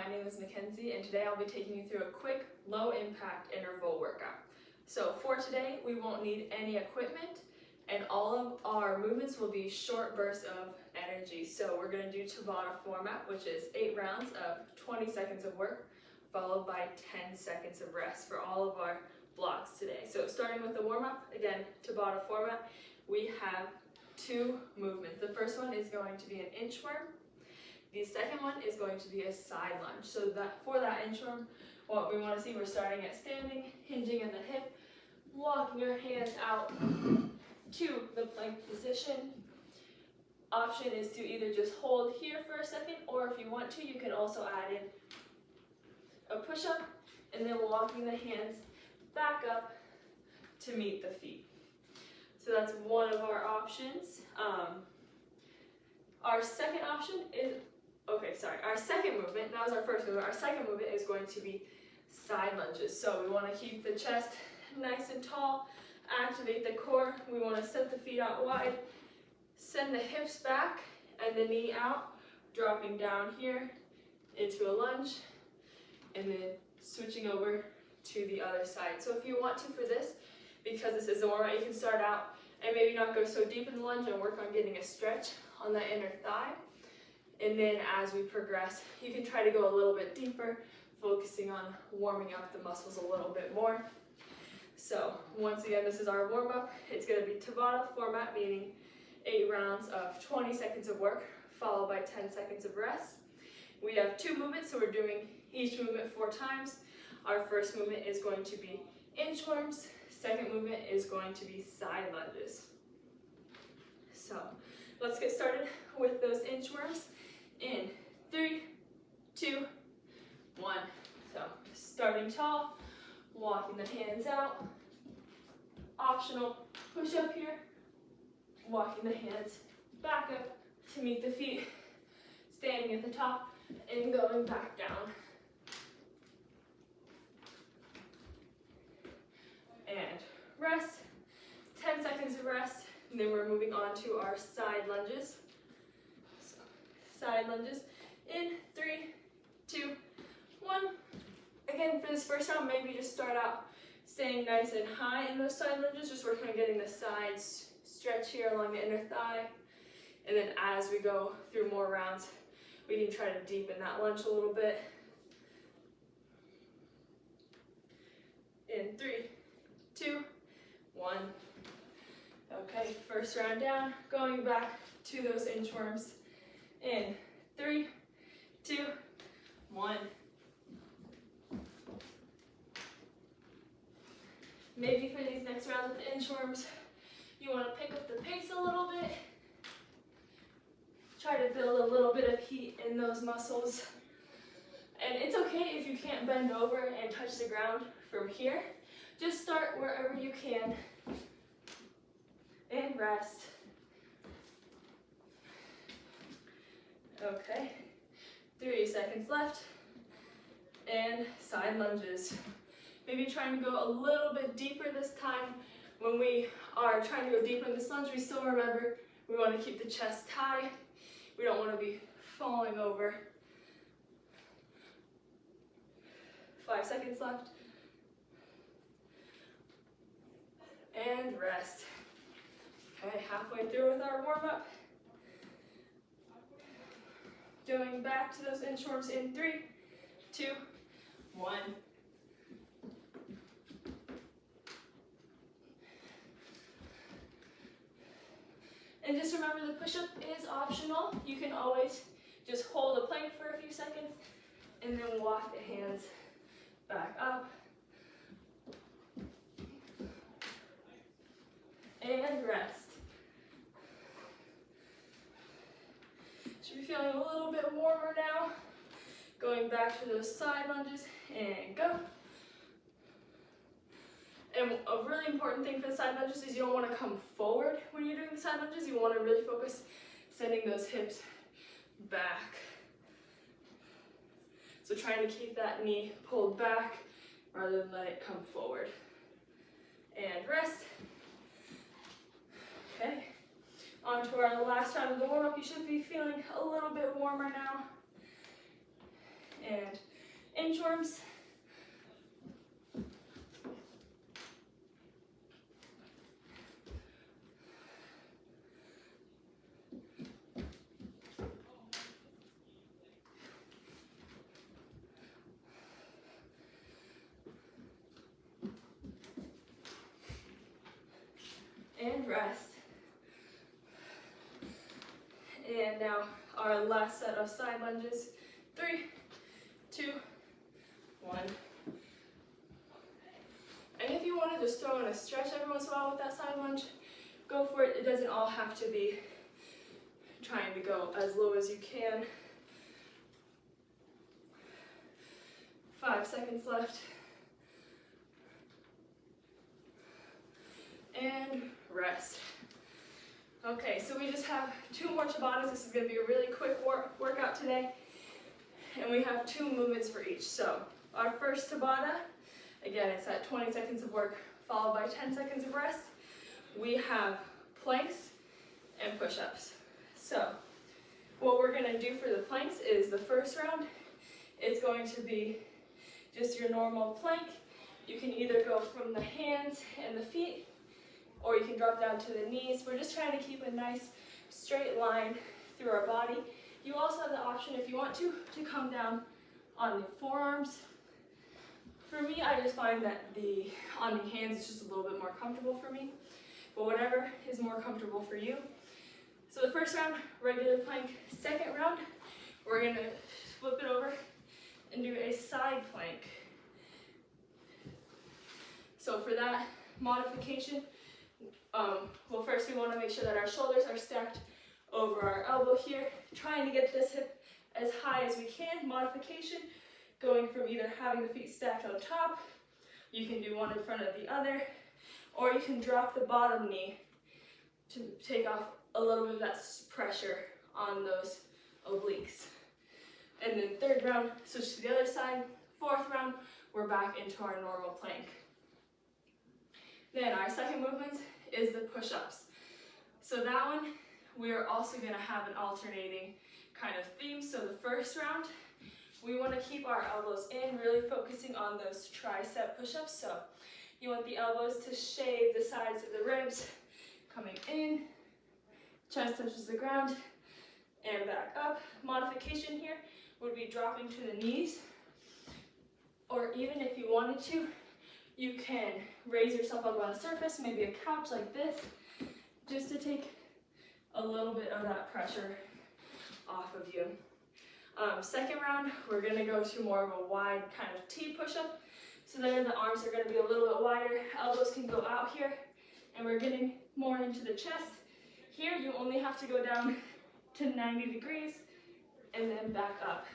my name is Mackenzie, and today I'll be taking you through a quick, low-impact interval workout. So for today, we won't need any equipment, and all of our movements will be short bursts of energy. So we're going to do Tabata format, which is 8 rounds of 20 seconds of work, followed by 10 seconds of rest for all of our blocks today. So starting with the warm-up, again, Tabata format, we have 2 movements. The first one is going to be an inchworm. The second one is going to be a side lunge. So for that inchworm, what we want to see, we're starting at standing, hinging in the hip, walking your hands out to the plank position. Option is to either just hold here for a second, or if you want to, you can also add in a push-up, and then walking the hands back up to meet the feet. So that's one of our options. Our second option is, our second movement, that was our first movement. Our second movement is going to be side lunges. So we want to keep the chest nice and tall, activate the core. We want to set the feet out wide, send the hips back and the knee out, dropping down here into a lunge, and then switching over to the other side. So if you want to for this, because this is a warm-up, you can start out and maybe not go so deep in the lunge and work on getting a stretch on that inner thigh. And then as we progress, you can try to go a little bit deeper, focusing on warming up the muscles a little bit more. So once again, this is our warm-up. It's going to be Tabata format, meaning 8 rounds of 20 seconds of work, followed by 10 seconds of rest. We have 2 movements, so we're doing each movement 4 times. Our first movement is going to be inchworms. Second movement is going to be side lunges. So let's get started with those inchworms in 3, 2, 1. So starting tall, walking the hands out. Optional push up here, walking the hands back up to meet the feet, standing at the top and going back down. And rest, 10 seconds of rest, and then we're moving on to our side lunges. So, side lunges in 3, 2, 1. Again, for this first round, maybe just start out staying nice and high in those side lunges, just working on getting the sides stretch here along the inner thigh. And then as we go through more rounds, we can try to deepen that lunge a little bit. In 3, 2, 1. Okay, first round down, going back to those inchworms. In 3, 2, 1. Maybe for these next rounds with inchworms, you want to pick up the pace a little bit. Try to build a little bit of heat in those muscles. And it's okay if you can't bend over and touch the ground from here. Just start wherever you can and rest. Okay, 3 seconds left. And side lunges. Maybe trying to go a little bit deeper this time. When we are trying to go deeper in this lunge, we still remember we want to keep the chest high. We don't want to be falling over. 5 seconds left. And rest. Okay, halfway through with our warm-up. Going back to those inchworms in 3, 2, 1. And just remember, the push-up is optional. You can always just hold a plank for a few seconds and then walk the hands back up. And rest. Should be feeling a little bit warmer now. Going back to those side lunges and go. And a really important thing for the side lunges is you don't want to come forward when you're doing the side lunges. You want to really focus sending those hips back. So trying to keep that knee pulled back rather than let it come forward. And rest. Okay, on to our last round of the warm-up. You should be feeling a little bit warmer now. And inchworms. And rest. And now our last set of side lunges. 3, 2, 1. And if you want to just throw in a stretch every once in a while with that side lunge, go for it. It doesn't all have to be trying to go as low as you can. 5 seconds left. And rest. Okay, so we just have 2 more Tabatas. This is going to be a really quick workout today. And we have 2 movements for each. So our first Tabata, again, it's at 20 seconds of work followed by 10 seconds of rest. We have planks and push-ups. So what we're going to do for the planks is the first round, it's going to be just your normal plank. You can either go from the hands and the feet, or you can drop down to the knees. We're just trying to keep a nice straight line through our body. You also have the option, if you want to come down on the forearms. For me, I just find that on the hands is just a little bit more comfortable for me, but whatever is more comfortable for you. So the first round, regular plank. Second round, we're gonna flip it over and do a side plank. So for that modification, well, first we want to make sure that our shoulders are stacked over our elbow here, trying to get this hip as high as we can. Modification, going from either having the feet stacked on top, you can do one in front of the other, or you can drop the bottom knee to take off a little bit of that pressure on those obliques. And then third round, switch to the other side. Fourth round, we're back into our normal plank. Then our second movement is the push-ups. So that one, we are also going to have an alternating kind of theme. So the first round, we want to keep our elbows in, really focusing on those tricep push-ups. So you want the elbows to shave the sides of the ribs, coming in, chest touches the ground, and back up. Modification here would be dropping to the knees, or even if you wanted to, you can raise yourself up on a surface, maybe a couch like this, just to take a little bit of that pressure off of you. Second round, we're going to go to more of a wide kind of T push-up. So there the arms are going to be a little bit wider, elbows can go out here, and we're getting more into the chest. Here you only have to go down to 90 degrees and then back up.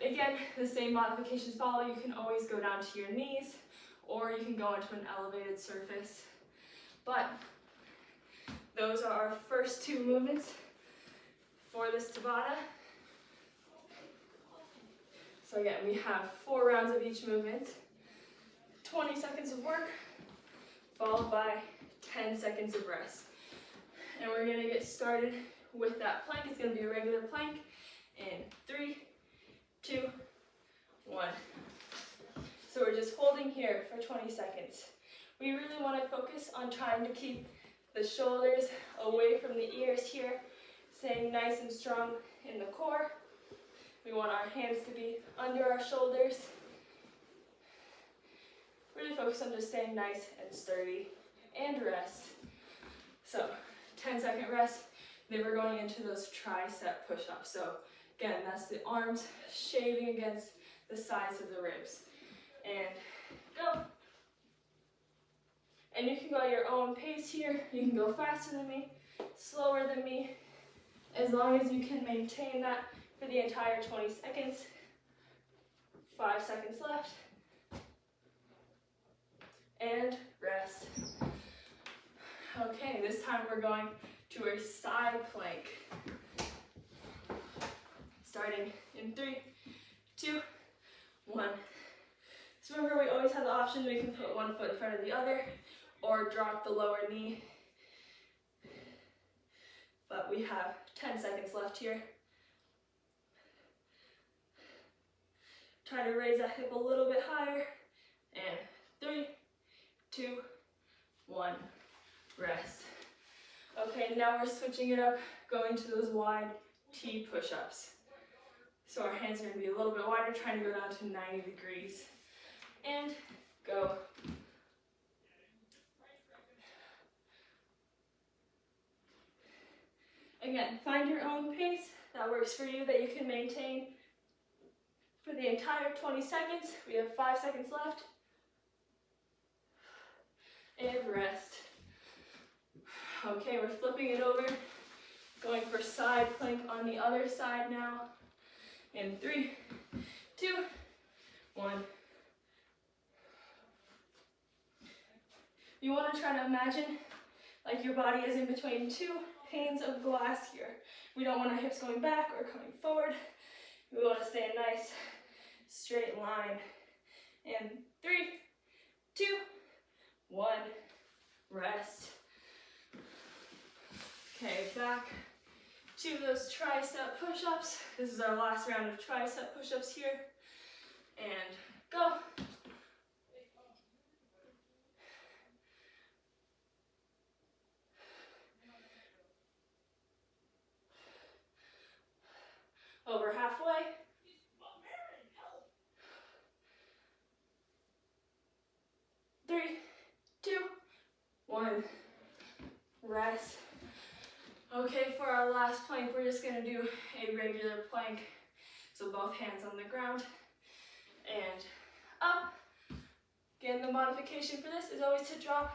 Again, the same modifications follow. You can always go down to your knees, or you can go into an elevated surface. But those are our first 2 movements for this Tabata. So again, we have 4 rounds of each movement, 20 seconds of work, followed by 10 seconds of rest. And we're gonna get started with that plank. It's gonna be a regular plank in 3, 2, 1. So we're just holding here for 20 seconds. We really want to focus on trying to keep the shoulders away from the ears here, staying nice and strong in the core. We want our hands to be under our shoulders. Really focus on just staying nice and sturdy, and rest. So 10-second rest, then we're going into those tricep push-ups. So again, that's the arms shaving against the sides of the ribs. And go. And you can go at your own pace here. You can go faster than me, slower than me, as long as you can maintain that for the entire 20 seconds. 5 seconds left. And rest. Okay, this time we're going to a side plank. Starting in 3, 2, 1. So remember, we always have the option, we can put one foot in front of the other or drop the lower knee. But we have 10 seconds left here. Try to raise that hip a little bit higher. And 3, 2, 1, rest. Okay, now we're switching it up, going to those wide T push-ups. So our hands are going to be a little bit wider, trying to go down to 90 degrees. And go. Again, find your own pace that works for you, that you can maintain for the entire 20 seconds. We have 5 seconds left. And rest. Okay, we're flipping it over, going for side plank on the other side now. In 3, 2, 1. You want to try to imagine like your body is in between 2 panes of glass here. We don't want our hips going back or coming forward. We want to stay a nice straight line. And 3, 2, 1, rest. Okay, back to those tricep push-ups. This is our last round of tricep push-ups here. And go. Over halfway. 3, 2, 1, rest. Okay, for our last plank, we're just gonna do a regular plank. So both hands on the ground and up. Again, the modification for this is always to drop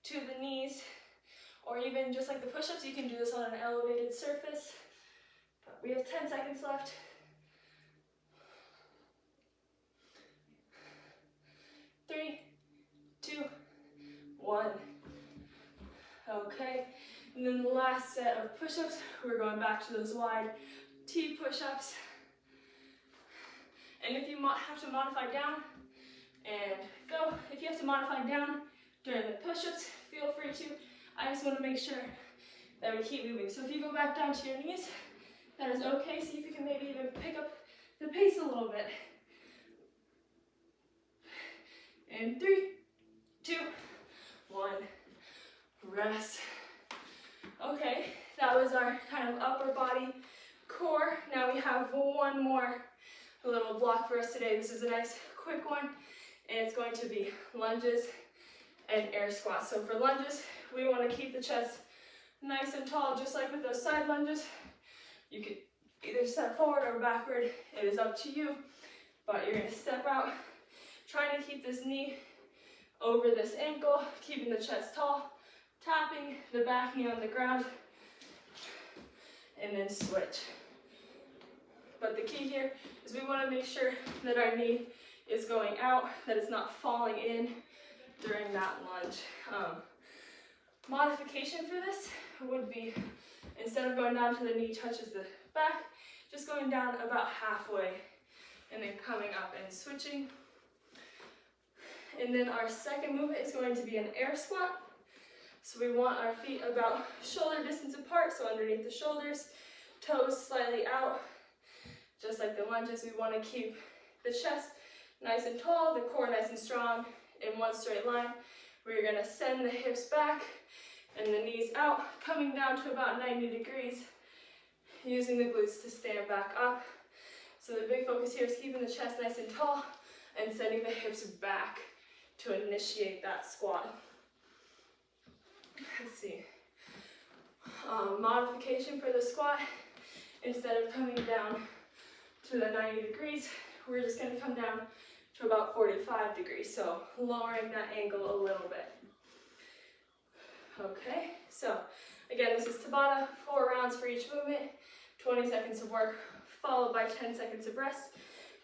to the knees, or even just like the push-ups, you can do this on an elevated surface. But we have 10 seconds left. 3, 2, 1. Okay, and then the last set of push-ups, we're going back to those wide T push-ups. And if you have to modify down, and go. If you have to modify down during the push-ups, feel free to. I just want to make sure that we keep moving. So if you go back down to your knees, that is okay. See if you can maybe even pick up the pace a little bit. And 3, 2, 1, rest. Okay, that was our kind of upper body core. Now we have one more little block for us today. This is a nice quick one, and it's going to be lunges and air squats. So for lunges, we want to keep the chest nice and tall, just like with those side lunges. You could either step forward or backward. It is up to you, but you're going to step out, trying to keep this knee over this ankle, keeping the chest tall, tapping the back knee on the ground, and then switch. But the key here is we want to make sure that our knee is going out, that it's not falling in during that lunge. Modification for this would be, instead of going down to the knee touches the back, just going down about halfway and then coming up and switching. And then our second movement is going to be an air squat. So we want our feet about shoulder distance apart, so underneath the shoulders, toes slightly out. Just like the lunges, we want to keep the chest nice and tall, the core nice and strong in one straight line. We're going to send the hips back and the knees out, coming down to about 90 degrees, using the glutes to stand back up. So the big focus here is keeping the chest nice and tall and sending the hips back to initiate that squat. Let's see. Modification for the squat, instead of coming down to the 90 degrees, we're just going to come down to about 45 degrees, so lowering that angle a little bit. Okay, so again, this is Tabata, 4 rounds for each movement, 20 seconds of work, followed by 10 seconds of rest.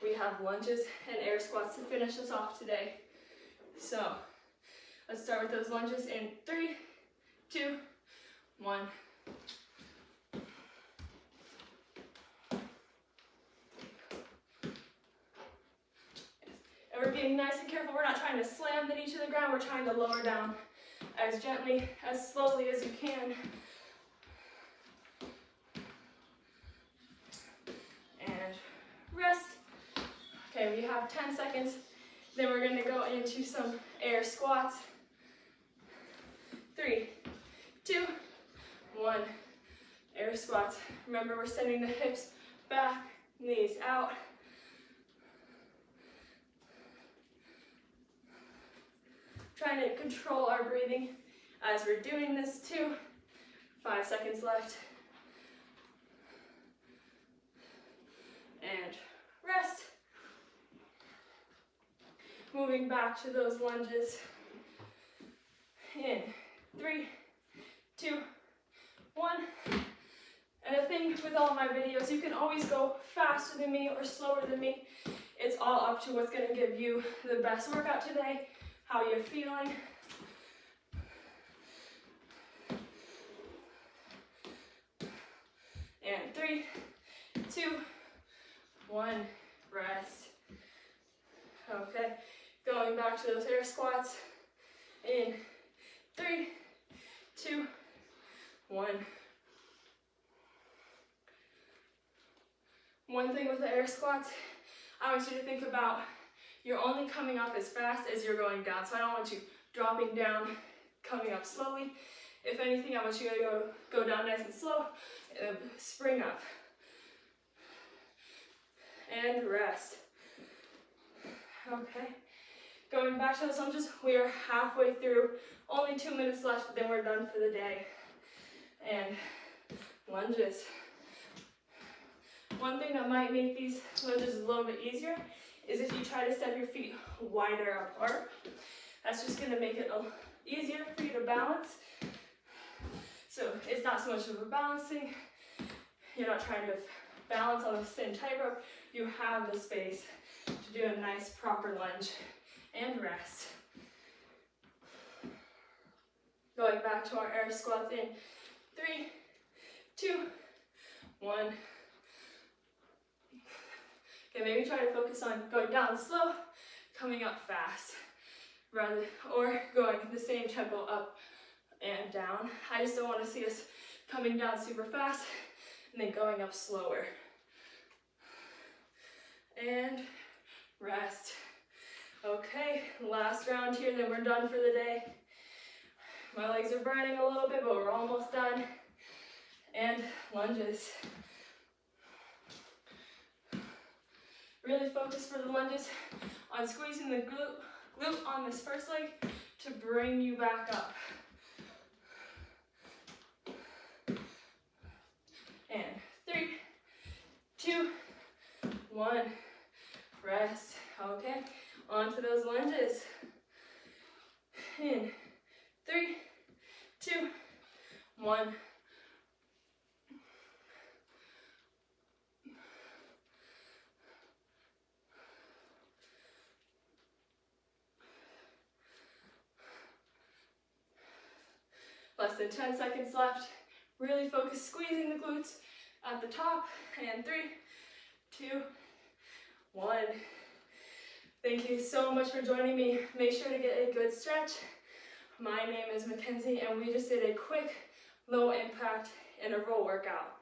We have lunges and air squats to finish us off today. So let's start with those lunges in 3, 2, 1. And we're being nice and careful. We're not trying to slam the knee to the ground. We're trying to lower down as gently, as slowly as you can. And rest. Okay, we have 10 seconds. Then we're gonna go into some air squats. 3, 2, 1. Air squats. Remember, we're sending the hips back, knees out. Trying to control our breathing as we're doing this too. 5 seconds left. And rest. Moving back to those lunges. In 3, 2, 1. And the thing with all my videos, you can always go faster than me or slower than me. It's all up to what's going to give you the best workout today, how you're feeling. And 3, 2, 1, rest. Okay, going back to those air squats. In 3, 2, 1. One thing with the air squats, I want you to think about you're only coming up as fast as you're going down. So I don't want you dropping down, coming up slowly. If anything, I want you to go down nice and slow, and spring up. And rest. Okay. Going back to those lunges, we are halfway through. Only 2 minutes left, then we're done for the day. And lunges. One thing that might make these lunges a little bit easier is if you try to step your feet wider apart. That's just going to make it easier for you to balance. So it's not so much of a balancing. You're not trying to balance on a thin tightrope. You have the space to do a nice proper lunge and rest. Going back to our air squats in 3, 2, 1. Okay, maybe try to focus on going down slow, coming up fast, or going the same tempo up and down. I just don't want to see us coming down super fast and then going up slower. And rest. Okay, last round here, then we're done for the day. My legs are burning a little bit, but we're almost done. And lunges. Really focus for the lunges on squeezing the glute on this first leg to bring you back up. And 3, 2, 1. Rest. Okay, onto those lunges. In 3, 2, 1. Less than 10 seconds left. Really focus squeezing the glutes at the top. And 3, 2, 1. Thank you so much for joining me. Make sure to get a good stretch. My name is Mackenzie, and we just did a quick, low impact interval workout.